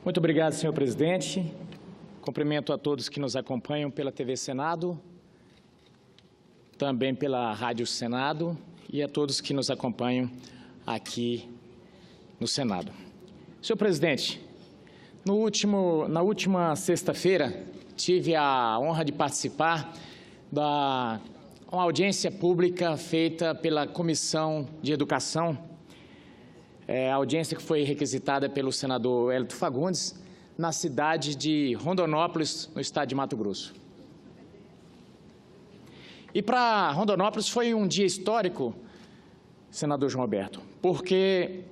Muito obrigado, senhor presidente. Cumprimento a todos que nos acompanham pela TV Senado, também pela Rádio Senado e a todos que nos acompanham aqui no Senado. Senhor presidente, na última sexta-feira, tive a honra de participar da uma audiência pública feita pela Comissão de Educação, a audiência que foi requisitada pelo senador Hélito Fagundes, na cidade de Rondonópolis, no estado de Mato Grosso. E para Rondonópolis foi um dia histórico, senador João Alberto, porque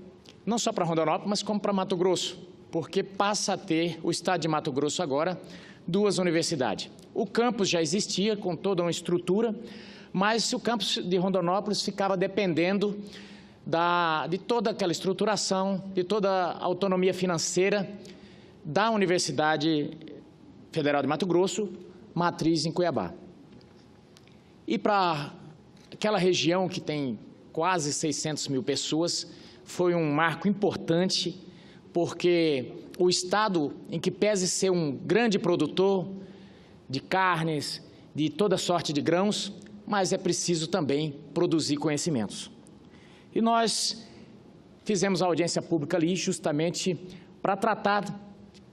não só para Rondonópolis, mas como para Mato Grosso, porque passa a ter o estado de Mato Grosso agora duas universidades. O campus já existia com toda uma estrutura, mas o campus de Rondonópolis ficava dependendo de toda aquela estruturação, de toda a autonomia financeira da Universidade Federal de Mato Grosso, matriz em Cuiabá. E para aquela região que tem quase 600 mil pessoas, foi um marco importante, porque o estado, em que pese ser um grande produtor de carnes, de toda sorte de grãos, mas é preciso também produzir conhecimentos. E nós fizemos a audiência pública ali justamente para tratar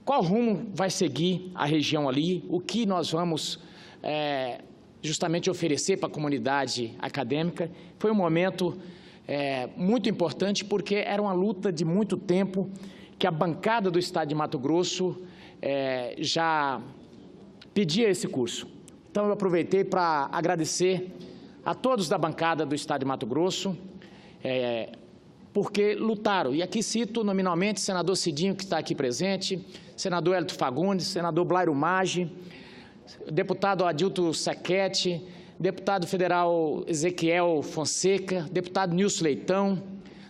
qual rumo vai seguir a região ali, o que nós vamos justamente oferecer para a comunidade acadêmica. Foi um momento muito importante, porque era uma luta de muito tempo que a bancada do estado de Mato Grosso já pedia esse curso. Então, eu aproveitei para agradecer a todos da bancada do estado de Mato Grosso, porque lutaram. E aqui cito nominalmente o senador Cidinho, que está aqui presente, senador Hélito Fagundes, senador Blairo Maggi, deputado Adilto Saquete, deputado federal Ezequiel Fonseca, deputado Nilson Leitão,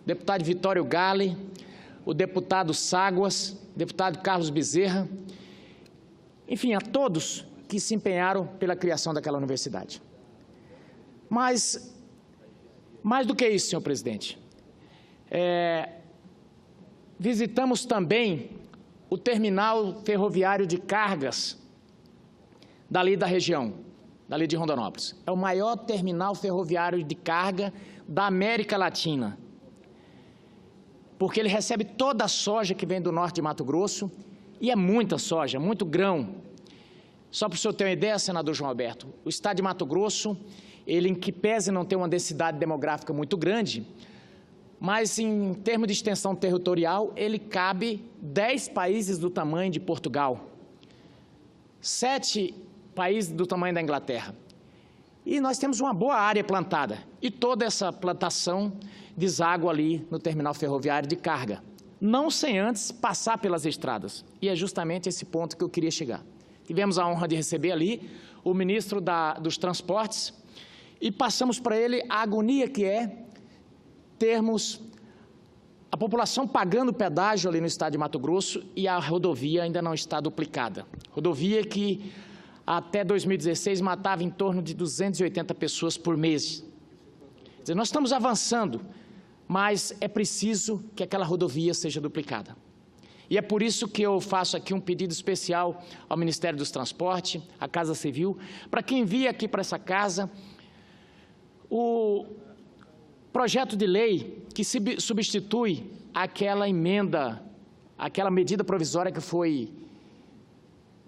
deputado Vitório Gale, o deputado Ságuas, deputado Carlos Bezerra, enfim, a todos que se empenharam pela criação daquela universidade. Mas, mais do que isso, senhor presidente, visitamos também o terminal ferroviário de cargas dali da região, dali de Rondonópolis. É o maior terminal ferroviário de carga da América Latina, porque ele recebe toda a soja que vem do norte de Mato Grosso, e é muita soja, muito grão. Só para o senhor ter uma ideia, senador João Alberto, o estado de Mato Grosso, ele, em que pese não ter uma densidade demográfica muito grande, mas em termos de extensão territorial, ele cabe 10 países do tamanho de Portugal, 7 países do tamanho da Inglaterra. E nós temos uma boa área plantada, e toda essa plantação deságua ali no terminal ferroviário de carga, não sem antes passar pelas estradas. E é justamente esse ponto que eu queria chegar. Tivemos a honra de receber ali o ministro dos Transportes e passamos para ele a agonia que é termos a população pagando pedágio ali no estado de Mato Grosso e a rodovia ainda não está duplicada. Rodovia que até 2016 matava em torno de 280 pessoas por mês. Quer dizer, nós estamos avançando, mas é preciso que aquela rodovia seja duplicada. E é por isso que eu faço aqui um pedido especial ao Ministério dos Transportes, à Casa Civil, para que envie aqui para essa casa o projeto de lei que substitui aquela emenda, aquela medida provisória que foi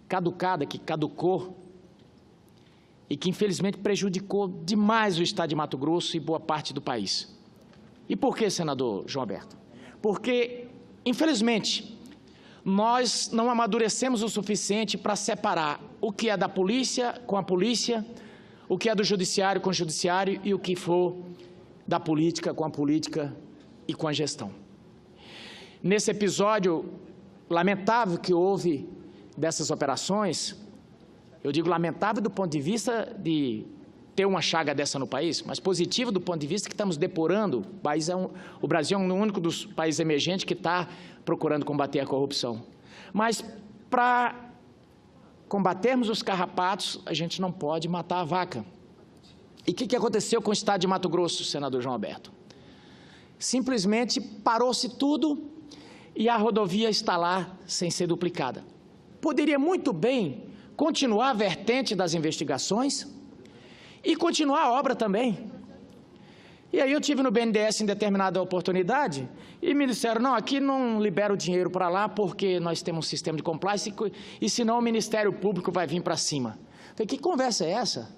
caducada, que caducou, e que infelizmente prejudicou demais o estado de Mato Grosso e boa parte do país. E por que, senador João Alberto? Porque, infelizmente, nós não amadurecemos o suficiente para separar o que é da polícia com a polícia, o que é do judiciário com o judiciário e o que for da política com a política e com a gestão. Nesse episódio lamentável que houve dessas operações, eu digo lamentável do ponto de vista de ter uma chaga dessa no país, mas positivo do ponto de vista que estamos depurando. O Brasil é um único dos países emergentes que está procurando combater a corrupção. Mas para combatermos os carrapatos, a gente não pode matar a vaca. E o que aconteceu com o estado de Mato Grosso, senador João Alberto? Simplesmente parou-se tudo e a rodovia está lá sem ser duplicada. Poderia muito bem continuar a vertente das investigações e continuar a obra também. E aí eu tive no BNDES em determinada oportunidade e me disseram, não, aqui não libera o dinheiro para lá porque nós temos um sistema de compliance e senão o Ministério Público vai vir para cima. Eu falei, que conversa é essa?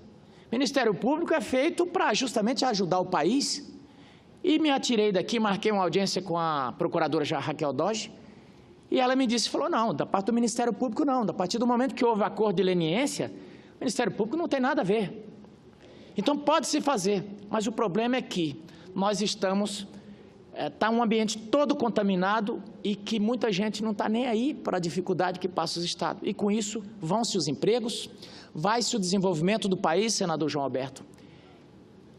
O Ministério Público é feito para justamente ajudar o país. E me atirei daqui, marquei uma audiência com a procuradora Raquel Doge e ela me disse, falou, não, da parte do Ministério Público não, a partir do momento que houve acordo de leniência, o Ministério Público não tem nada a ver. Então, pode-se fazer, mas o problema é que nós estamos, está um ambiente todo contaminado e que muita gente não está nem aí para a dificuldade que passa os estados. E com isso, vão-se os empregos, vai-se o desenvolvimento do país, senador João Alberto.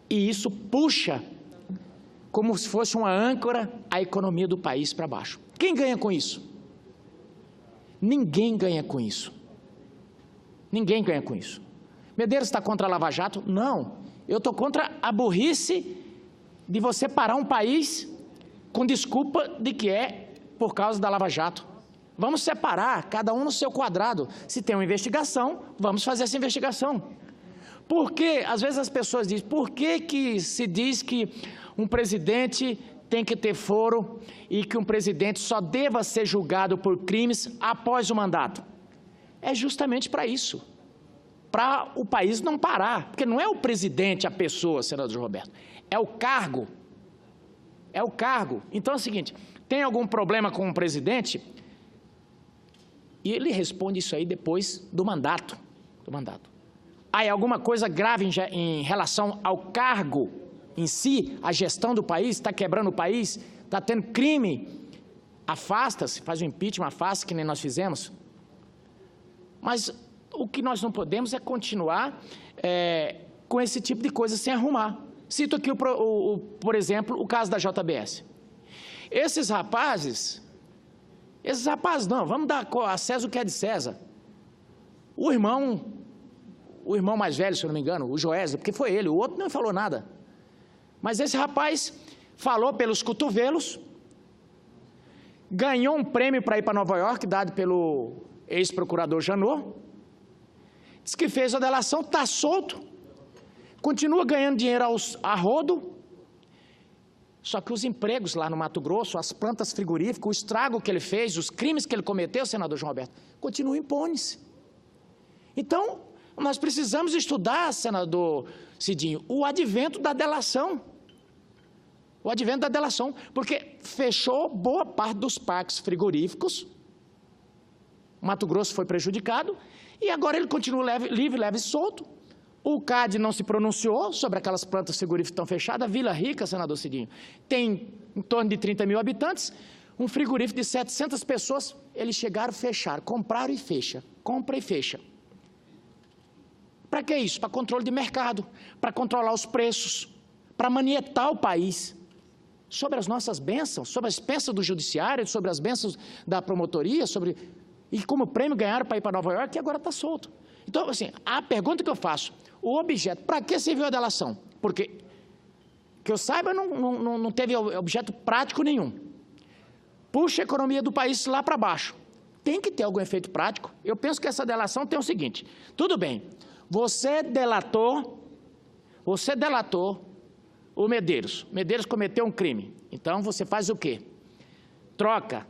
E isso puxa, como se fosse uma âncora, a economia do país para baixo. Quem ganha com isso? Ninguém ganha com isso. Ninguém ganha com isso. Medeiros está contra a Lava Jato? Não. Eu estou contra a burrice de você parar um país com desculpa de que é por causa da Lava Jato. Vamos separar, cada um no seu quadrado. Se tem uma investigação, vamos fazer essa investigação. Porque, às vezes as pessoas dizem, por que se diz que um presidente tem que ter foro e que um presidente só deva ser julgado por crimes após o mandato? É justamente para isso. Para o país não parar, porque não é o presidente a pessoa, senador Roberto, é o cargo. É o cargo. Então é o seguinte, tem algum problema com o presidente? E ele responde isso aí depois do mandato. Aí alguma coisa grave em relação ao cargo em si, a gestão do país, está quebrando o país, está tendo crime, afasta-se, faz o impeachment, afasta, que nem nós fizemos. Mas o que nós não podemos é continuar com esse tipo de coisa sem arrumar. Cito aqui, por exemplo, o caso da JBS. Esses rapazes não, vamos dar a César o que é de César. O irmão mais velho, se eu não me engano, o Joésio, porque foi ele, o outro não falou nada. Mas esse rapaz falou pelos cotovelos, ganhou um prêmio para ir para Nova York, dado pelo ex-procurador Janot, diz que fez a delação, está solto, continua ganhando dinheiro a rodo, só que os empregos lá no Mato Grosso, as plantas frigoríficas, o estrago que ele fez, os crimes que ele cometeu, senador João Alberto, continuam impunes. Então, nós precisamos estudar, senador Cidinho, o advento da delação. O advento da delação, porque fechou boa parte dos parques frigoríficos, o Mato Grosso foi prejudicado, e agora ele continua livre, leve e solto. O CAD não se pronunciou sobre aquelas plantas frigoríficas que estão fechadas. Vila Rica, senador Cidinho, tem em torno de 30 mil habitantes, um frigorífico de 700 pessoas, eles chegaram a fechar, compraram e fecha, compra e fecha. Para que isso? Para controle de mercado, para controlar os preços, para manietar o país. Sobre as nossas bênçãos, sobre as bênçãos do judiciário, sobre as bênçãos da promotoria, e como prêmio ganharam para ir para Nova York, e agora está solto. Então, assim, a pergunta que eu faço, o objeto, para que serviu a delação? Porque, que eu saiba, não teve objeto prático nenhum. Puxa a economia do país lá para baixo. Tem que ter algum efeito prático. Eu penso que essa delação tem o seguinte, tudo bem, você delatou o Medeiros cometeu um crime, então você faz o quê? Troca.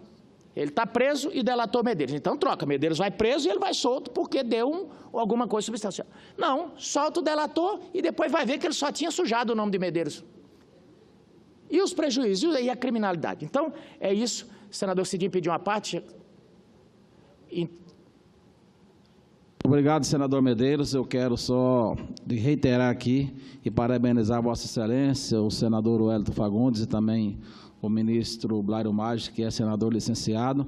Ele está preso e delatou Medeiros. Então, troca. Medeiros vai preso e ele vai solto porque deu alguma coisa substancial. Não, solta o delator e depois vai ver que ele só tinha sujado o nome de Medeiros. E os prejuízos e a criminalidade. Então, é isso. O senador Cidinho pediu uma parte. Obrigado, senador Medeiros. Eu quero só reiterar aqui e parabenizar Vossa Excelência, o senador Wellington Fagundes e também o ministro Blário Maggi, que é senador licenciado,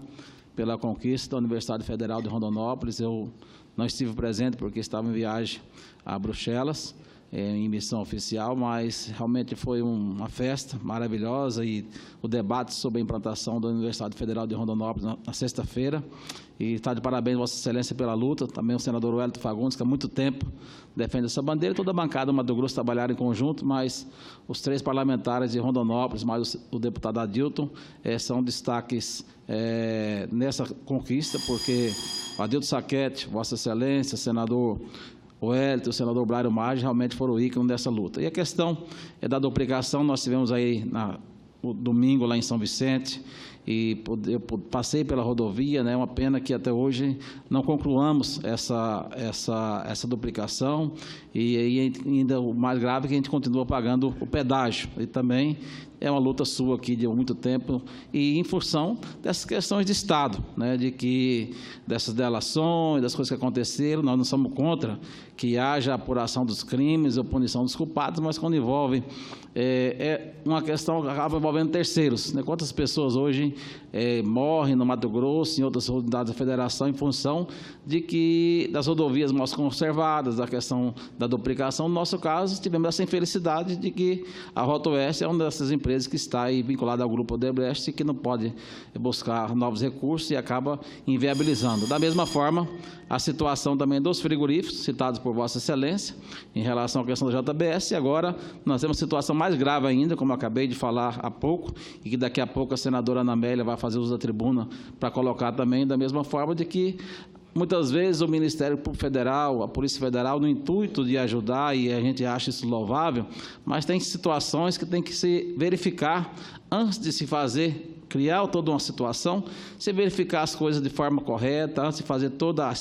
pela conquista da Universidade Federal de Rondonópolis. Eu não estive presente porque estava em viagem a Bruxelas. em missão oficial, mas realmente foi uma festa maravilhosa e o debate sobre a implantação da Universidade Federal de Rondonópolis na sexta-feira. E está de parabéns, Vossa Excelência, pela luta. Também o senador Wellington Fagundes, que há muito tempo defende essa bandeira. Toda a bancada do Mato Grosso trabalharam em conjunto, mas os 3 parlamentares de Rondonópolis, mais o deputado Adilton, são destaques nessa conquista, porque o Adilton Saquete, Vossa Excelência, senador Wellington, o senador Blairo Maggi, realmente foram o ícone dessa luta. E a questão da duplicação, nós tivemos aí no domingo lá em São Vicente, e eu passei pela rodovia, né? Uma pena que até hoje não concluamos essa duplicação, e ainda o mais grave é que a gente continua pagando o pedágio, e também é uma luta sua aqui de muito tempo, e em função dessas questões de Estado, né? Dessas delações, das coisas que aconteceram. Nós não somos contra que haja apuração dos crimes ou punição dos culpados, mas quando envolve uma questão que acaba envolvendo terceiros, né? Quantas pessoas hoje morrem no Mato Grosso, em outras unidades da federação, em função das rodovias mal conservadas, da questão da duplicação. No nosso caso, tivemos essa infelicidade de que a Rota Oeste é uma dessas empresas que está aí vinculada ao Grupo Odebrecht e que não pode buscar novos recursos e acaba inviabilizando. Da mesma forma, a situação também dos frigoríficos, citados por Vossa Excelência, em relação à questão da JBS, e agora nós temos uma situação mais grave ainda, como eu acabei de falar há pouco, e que daqui a pouco a senadora Ana Amélia vai fazer uso da tribuna para colocar também, da mesma forma de que muitas vezes o Ministério Público Federal, a Polícia Federal, no intuito de ajudar, e a gente acha isso louvável, mas tem situações que tem que se verificar antes de se fazer, criar toda uma situação, se verificar as coisas de forma correta, antes de fazer toda a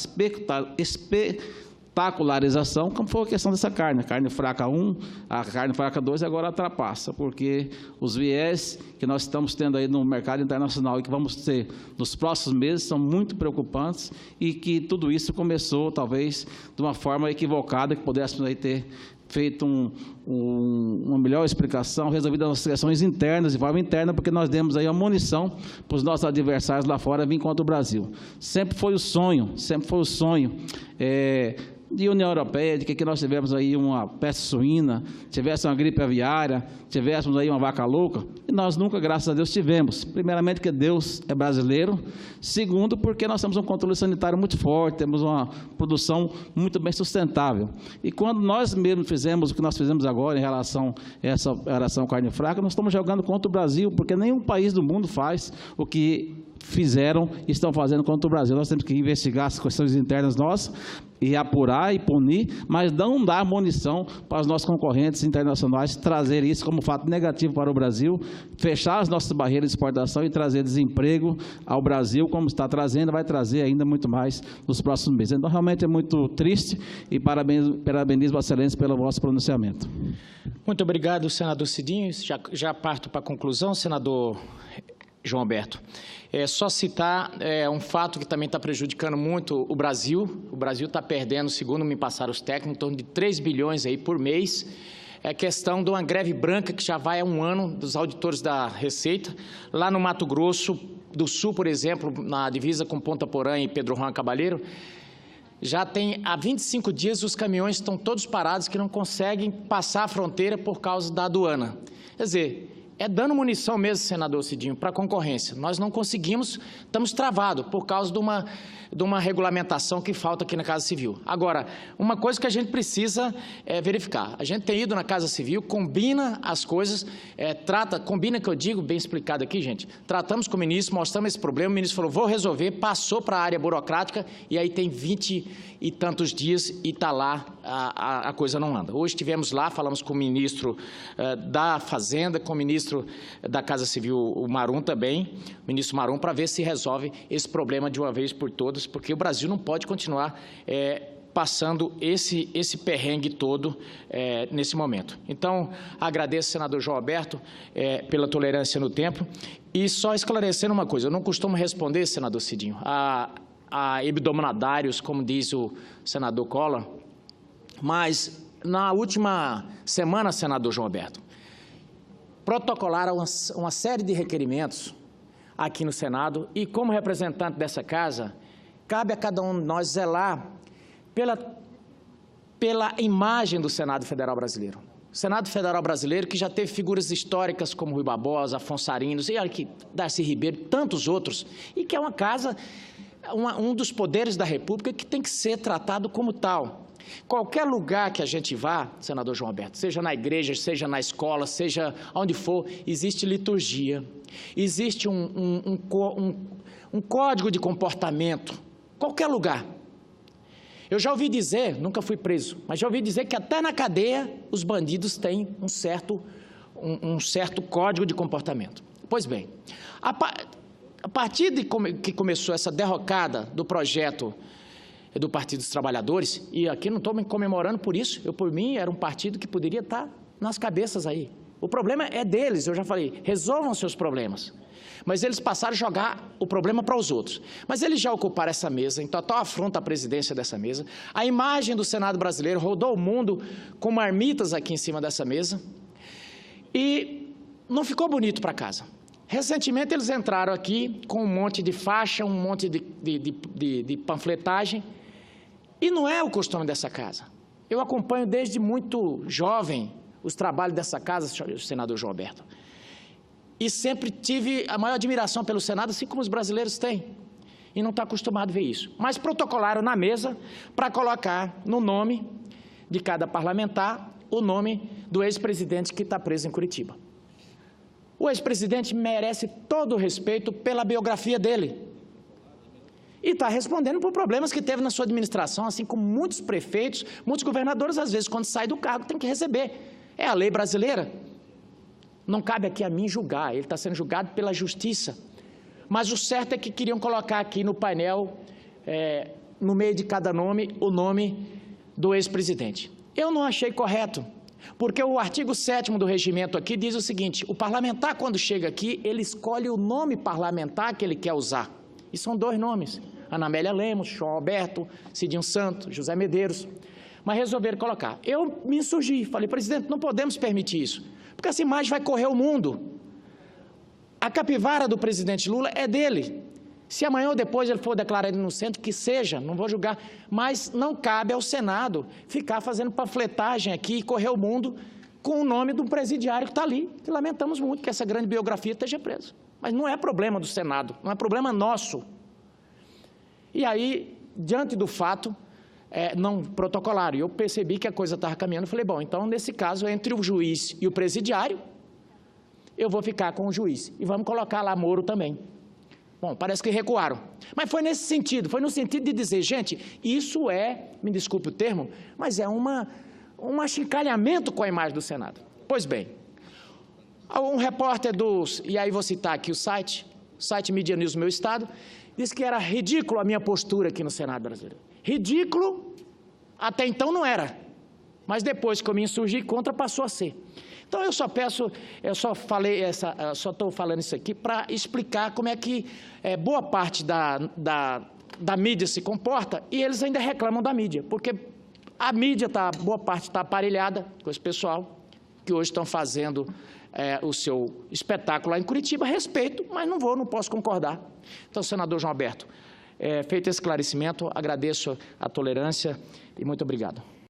espetacularização, como foi a questão dessa carne. A carne fraca 1, a carne fraca 2, agora ultrapassa, porque os viés que nós estamos tendo aí no mercado internacional e que vamos ter nos próximos meses são muito preocupantes, e que tudo isso começou, talvez, de uma forma equivocada, que pudéssemos aí ter feito uma melhor explicação, resolvido as questões internas, de forma interna, porque nós demos aí a munição para os nossos adversários lá fora vir contra o Brasil. Sempre foi o sonho de União Europeia, de que nós tivemos aí uma peste suína, tivesse uma gripe aviária, tivéssemos aí uma vaca louca, e nós nunca, graças a Deus, tivemos. Primeiramente, porque Deus é brasileiro. Segundo, porque nós temos um controle sanitário muito forte, temos uma produção muito bem sustentável. E quando nós mesmos fizemos o que nós fizemos agora em relação a essa operação carne fraca, nós estamos jogando contra o Brasil, porque nenhum país do mundo faz o que fizeram e estão fazendo contra o Brasil. Nós temos que investigar as questões internas nossas e apurar e punir, mas não dar munição para os nossos concorrentes internacionais, trazer isso como fato negativo para o Brasil, fechar as nossas barreiras de exportação e trazer desemprego ao Brasil, como está trazendo, vai trazer ainda muito mais nos próximos meses. Então, realmente é muito triste, e parabenizo Vossa Excelência pelo vosso pronunciamento. Muito obrigado, senador Cidinho. Já parto para a conclusão, senador João Alberto. Só citar um fato que também está prejudicando muito o Brasil. O Brasil está perdendo, segundo me passaram os técnicos, em torno de 3 bilhões aí por mês. É questão de uma greve branca que já vai há um ano dos auditores da Receita. Lá no Mato Grosso do Sul, por exemplo, na divisa com Ponta Porã e Pedro Juan Cabalheiro, já tem há 25 dias os caminhões estão todos parados, que não conseguem passar a fronteira por causa da aduana. Quer dizer, é dando munição mesmo, senador Cidinho, para a concorrência. Nós não conseguimos, estamos travados por causa de uma regulamentação que falta aqui na Casa Civil. Agora, uma coisa que a gente precisa verificar. A gente tem ido na Casa Civil, combina as coisas, combina, que eu digo, bem explicado aqui, gente. Tratamos com o ministro, mostramos esse problema, o ministro falou, vou resolver, passou para a área burocrática, e aí tem 20 e tantos dias e está lá, a coisa não anda. Hoje estivemos lá, falamos com o ministro da Fazenda, com o ministro da Casa Civil, o Marum também, o ministro Marum, para ver se resolve esse problema de uma vez por todas, porque o Brasil não pode continuar passando esse perrengue todo nesse momento. Então, agradeço, senador João Alberto, pela tolerância no tempo, e só esclarecendo uma coisa, eu não costumo responder, senador Cidinho, a hebdomadários, como diz o senador Collor, mas na última semana, senador João Alberto, protocolaram uma série de requerimentos aqui no Senado, e como representante dessa casa, cabe a cada um de nós zelar pela imagem do Senado Federal Brasileiro. O Senado Federal Brasileiro, que já teve figuras históricas como Rui Barbosa, Afonso Arinos, e aqui Darcy Ribeiro, tantos outros, e que é uma casa, um dos poderes da República que tem que ser tratado como tal. Qualquer lugar que a gente vá, senador João Alberto, seja na igreja, seja na escola, seja onde for, existe liturgia, existe um código de comportamento, qualquer lugar. Eu já ouvi dizer, nunca fui preso, mas já ouvi dizer que até na cadeia os bandidos têm um certo código de comportamento. Pois bem, a partir de que começou essa derrocada do projeto do Partido dos Trabalhadores, e aqui não estou me comemorando por isso, por mim era um partido que poderia estar nas cabeças aí. O problema é deles, eu já falei, resolvam seus problemas. Mas eles passaram a jogar o problema para os outros. Mas eles já ocuparam essa mesa, em total afronta à presidência dessa mesa. A imagem do Senado brasileiro rodou o mundo com marmitas aqui em cima dessa mesa. E não ficou bonito para casa. Recentemente eles entraram aqui com um monte de faixa, um monte de panfletagem. E não é o costume dessa casa. Eu acompanho desde muito jovem os trabalhos dessa casa, senador João Alberto. E sempre tive a maior admiração pelo Senado, assim como os brasileiros têm. E não está acostumado a ver isso. Mas protocolaram na mesa para colocar no nome de cada parlamentar o nome do ex-presidente que está preso em Curitiba. O ex-presidente merece todo o respeito pela biografia dele. E está respondendo por problemas que teve na sua administração, assim como muitos prefeitos, muitos governadores, às vezes, quando sai do cargo, tem que receber. É a lei brasileira. Não cabe aqui a mim julgar, ele está sendo julgado pela justiça. Mas o certo é que queriam colocar aqui no painel, no meio de cada nome, o nome do ex-presidente. Eu não achei correto, porque o artigo 7º do regimento aqui diz o seguinte: o parlamentar, quando chega aqui, ele escolhe o nome parlamentar que ele quer usar. E são 2 nomes, Ana Amélia Lemos, João Alberto, Cidinho Santos, José Medeiros. Mas resolveram colocar. Eu me insurgi, falei, presidente, não podemos permitir isso, porque essa imagem vai correr o mundo. A capivara do presidente Lula é dele. Se amanhã ou depois ele for declarado inocente, que seja, não vou julgar, mas não cabe ao Senado ficar fazendo panfletagem aqui e correr o mundo com o nome do presidiário que está ali. E lamentamos muito que essa grande biografia esteja presa. Mas não é problema do Senado, não é problema nosso. E aí, diante do fato, não protocolaram. Eu percebi que a coisa estava caminhando, falei, bom, então, nesse caso, entre o juiz e o presidiário, eu vou ficar com o juiz. E vamos colocar lá Moro também. Bom, parece que recuaram. Mas foi nesse sentido, foi no sentido de dizer, gente, isso me desculpe o termo, mas é um achincalhamento com a imagem do Senado. Pois bem, um repórter e aí vou citar aqui o site Mídia News do meu estado, disse que era ridículo a minha postura aqui no Senado brasileiro. Ridículo, até então não era, mas depois que eu me insurgi contra, passou a ser. Então, eu só estou falando isso aqui para explicar como é que boa parte da mídia se comporta e eles ainda reclamam da mídia, porque a mídia, boa parte está aparelhada com esse pessoal que hoje estão fazendo o seu espetáculo lá em Curitiba. Respeito, mas não posso concordar. Então, senador João Alberto, feito esse esclarecimento, agradeço a tolerância e muito obrigado.